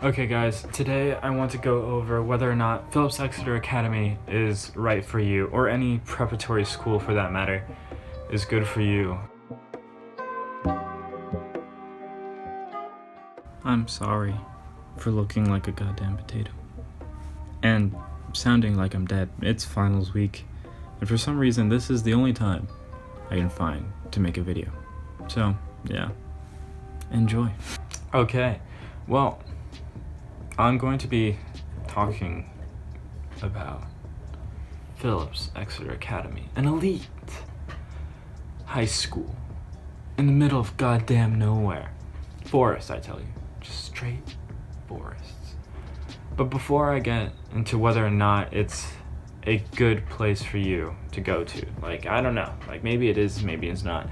Okay guys, today I want to go over whether or not Phillips Exeter Academy is right for you, or any preparatory school for that matter is good for you. I'm sorry for looking like a goddamn potato and sounding like I'm dead. It's finals week, and for some reason this is the only time I can find to make a video. So yeah, enjoy. Okay, well, I'm going to be talking about Phillips Exeter Academy, an elite high school in the middle of goddamn nowhere. Forest, I tell you, just straight forests. But before I get into whether or not it's a good place for you to go to, I don't know, maybe it is, maybe it's not.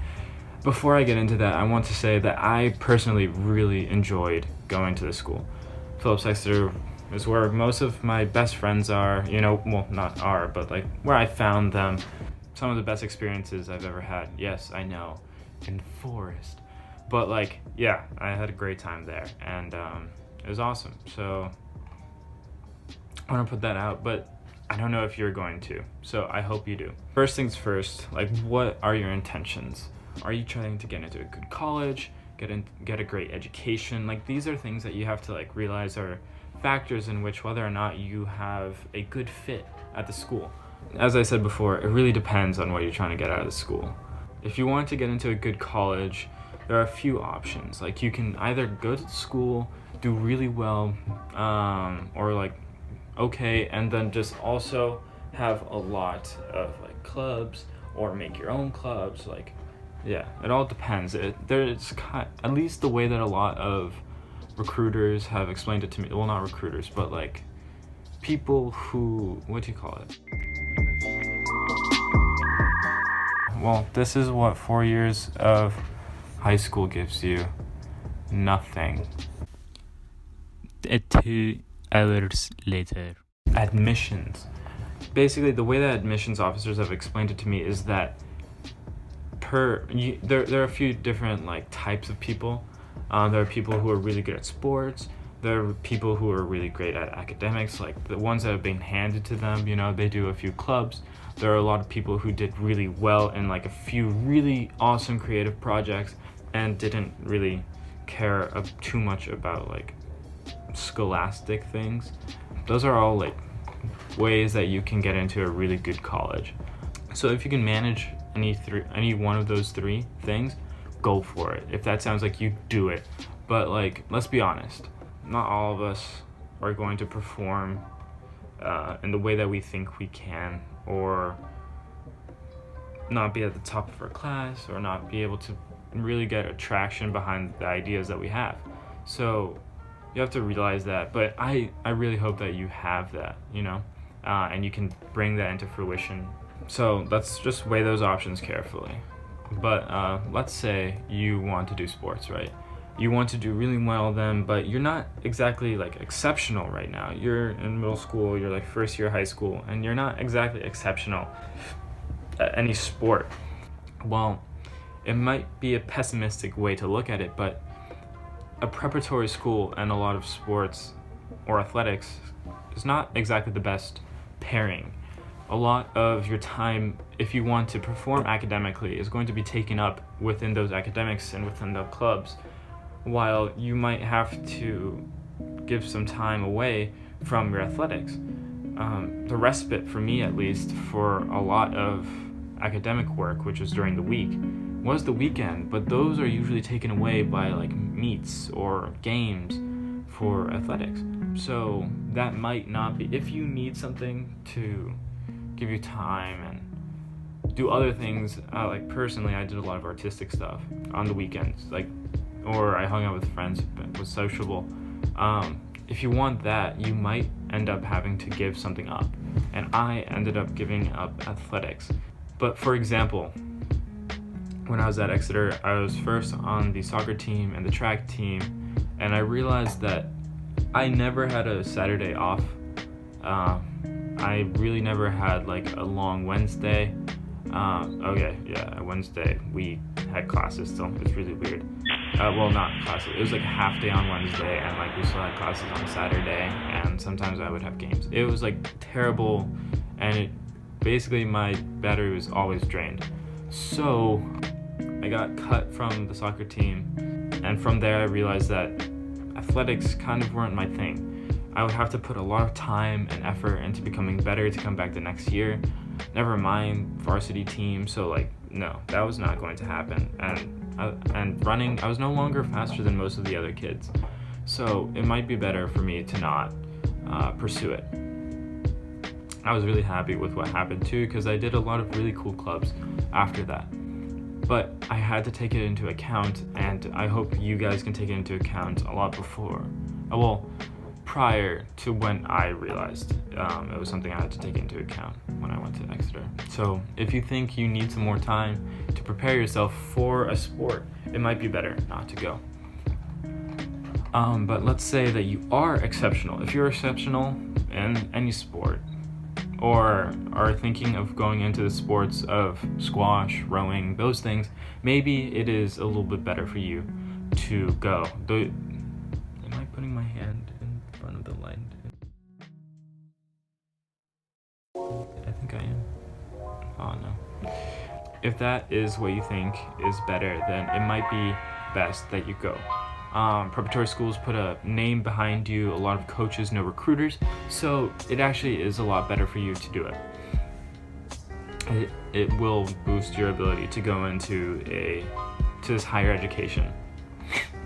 Before I get into that, I want to say that I personally really enjoyed going to the school. Phillips Exeter is where most of my best friends are, well, not are, but where I found them. Some of the best experiences I've ever had. Yes, I know, in Forest. But yeah, I had a great time there, and it was awesome. So I want to put that out, but I don't know if you're going to, so I hope you do. First things first, what are your intentions? Are you trying to get into a good college? Get a great education? These are things that you have to realize are factors in which whether or not you have a good fit at the school. As I said before, it really depends on what you're trying to get out of the school. If you want to get into a good college, there are a few options. You can either go to the school, do really well, or okay, and then just also have a lot of clubs, or make your own clubs. Yeah, it all depends. There's at least the way that a lot of recruiters have explained it to me. Well, not recruiters, but people who, what do you call it? Well, this is what 4 years of high school gives you. Nothing. 2 hours later. Admissions. Basically, the way that admissions officers have explained it to me is that there are a few different types of people. There are people who are really good at sports. There are people who are really great at academics, the ones that have been handed to them. They do a few clubs. There are a lot of people who did really well in a few really awesome creative projects and didn't really care too much about scholastic things. Those are all ways that you can get into a really good college. So if you can manage any one of those three things, go for it. If that sounds like you, do it. But let's be honest, not all of us are going to perform in the way that we think we can, or not be at the top of our class, or not be able to really get attraction behind the ideas that we have. So you have to realize that. But I really hope that you have that, and you can bring that into fruition. So let's just weigh those options carefully. But let's say you want to do sports, right? You want to do really well then, but you're not exactly exceptional right now. You're in middle school, you're first year high school, and you're not exactly exceptional at any sport. Well, it might be a pessimistic way to look at it, but a preparatory school and a lot of sports or athletics is not exactly the best pairing. A lot of your time, if you want to perform academically, is going to be taken up within those academics and within the clubs, while you might have to give some time away from your athletics. The respite, for me at least, for a lot of academic work, which is during the week, was the weekend, but those are usually taken away by meets or games for athletics. So that might not be, if you need something to give you time and do other things. Personally, I did a lot of artistic stuff on the weekends, or I hung out with friends, was sociable. If you want that, you might end up having to give something up, and I ended up giving up athletics. But for example, when I was at Exeter, I was first on the soccer team and the track team, and I realized that I never had a Saturday off. I really never had a long Wednesday. Wednesday we had classes still. It's really weird. well, not classes. It was like a half day on Wednesday, and like we still had classes on Saturday, and sometimes I would have games. It was like terrible, and basically my battery was always drained. So I got cut from the soccer team, and from there I realized that athletics kind of weren't my thing. I would have to put a lot of time and effort into becoming better to come back the next year. Never mind varsity team. So like, no, that was not going to happen. And running, I was no longer faster than most of the other kids. So it might be better for me to not pursue it. I was really happy with what happened too, because I did a lot of really cool clubs after that. But I had to take it into account, and I hope you guys can take it into account a lot prior to when I realized it was something I had to take into account when I went to Exeter. So if you think you need some more time to prepare yourself for a sport, it might be better not to go. But let's say that you are exceptional. If you're exceptional in any sport, or are thinking of going into the sports of squash, rowing, those things, maybe it is a little bit better for you to go. Am I putting my hand in front of the light? I think I am. Oh no. If that is what you think is better, then it might be best that you go. Preparatory schools put a name behind you, a lot of coaches, no recruiters, so it actually is a lot better for you to do it. It will boost your ability to go into this higher education,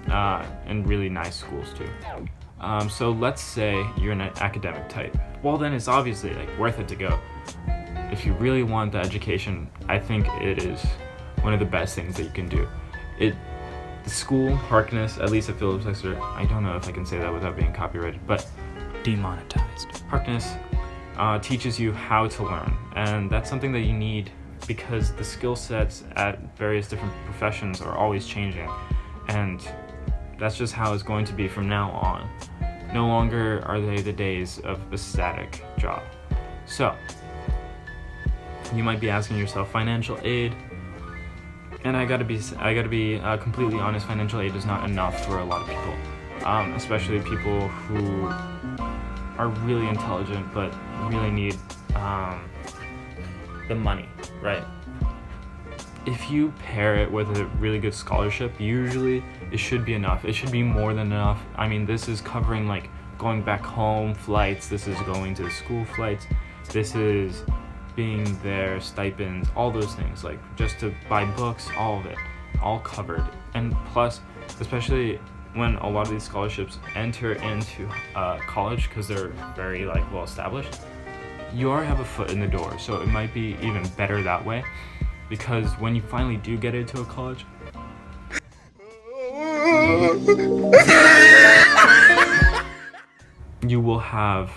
and really nice schools too. So let's say you're an academic type. Well, then it's obviously like worth it to go. If you really want the education, I think it is one of the best things that you can do. The school, Harkness, at least at Phillips Exeter, I don't know if I can say that without being copyrighted, but demonetized. Harkness teaches you how to learn, and that's something that you need because the skill sets at various different professions are always changing, and that's just how it's going to be from now on. No longer are they the days of a static job. So, you might be asking yourself, financial aid? And I gotta be completely honest, financial aid is not enough for a lot of people, especially people who are really intelligent but really need the money, right? If you pair it with a really good scholarship, usually it should be enough. It should be more than enough. I mean, this is covering like going back home flights, this is going to the school flights, this is being there, stipends, all those things, like just to buy books, all of it, all covered. And plus, especially when a lot of these scholarships enter into college, because they're very like well established, you already have a foot in the door. So it might be even better that way, because when you finally do get into a college, you will have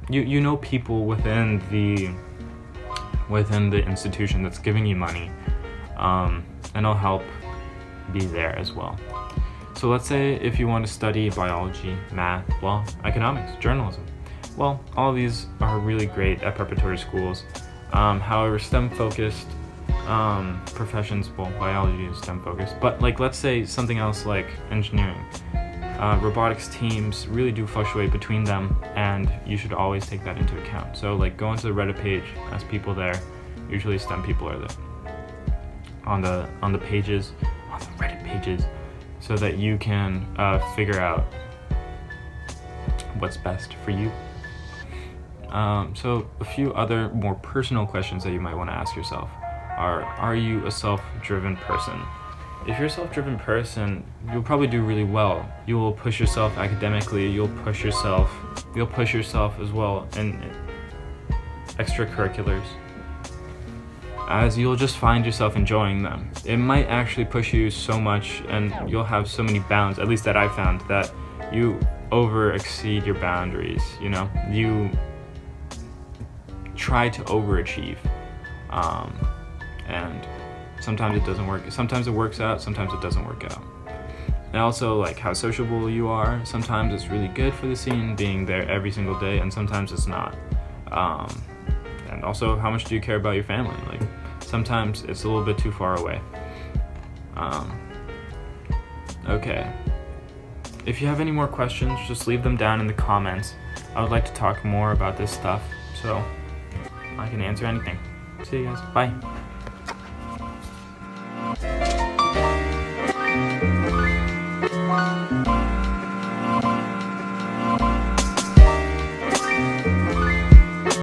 you know people within the institution that's giving you money, and it'll help be there as well. So let's say if you want to study biology, math, well, economics, journalism, well, all of these are really great at preparatory schools. However, STEM focused professions, well, biology is STEM focused, but like let's say something else like engineering. Robotics teams really do fluctuate between them, and you should always take that into account. So like go into the Reddit page, ask people there, usually STEM people are there on the Reddit pages, so that you can figure out what's best for you. So a few other more personal questions that you might want to ask yourself are you a self-driven person? If you're a self-driven person, you'll probably do really well. You will push yourself academically, you'll push yourself as well in extracurriculars, as you'll just find yourself enjoying them. It might actually push you so much, and you'll have so many bounds, at least that I found, that you over exceed your boundaries, you know? You try to overachieve, and sometimes it doesn't work. Sometimes it works out, sometimes it doesn't work out. And also like how sociable you are. Sometimes it's really good for the scene, being there every single day, and sometimes it's not. And also how much do you care about your family? Like sometimes it's a little bit too far away. Okay. If you have any more questions, just leave them down in the comments. I would like to talk more about this stuff, so I can answer anything. See you guys. Bye.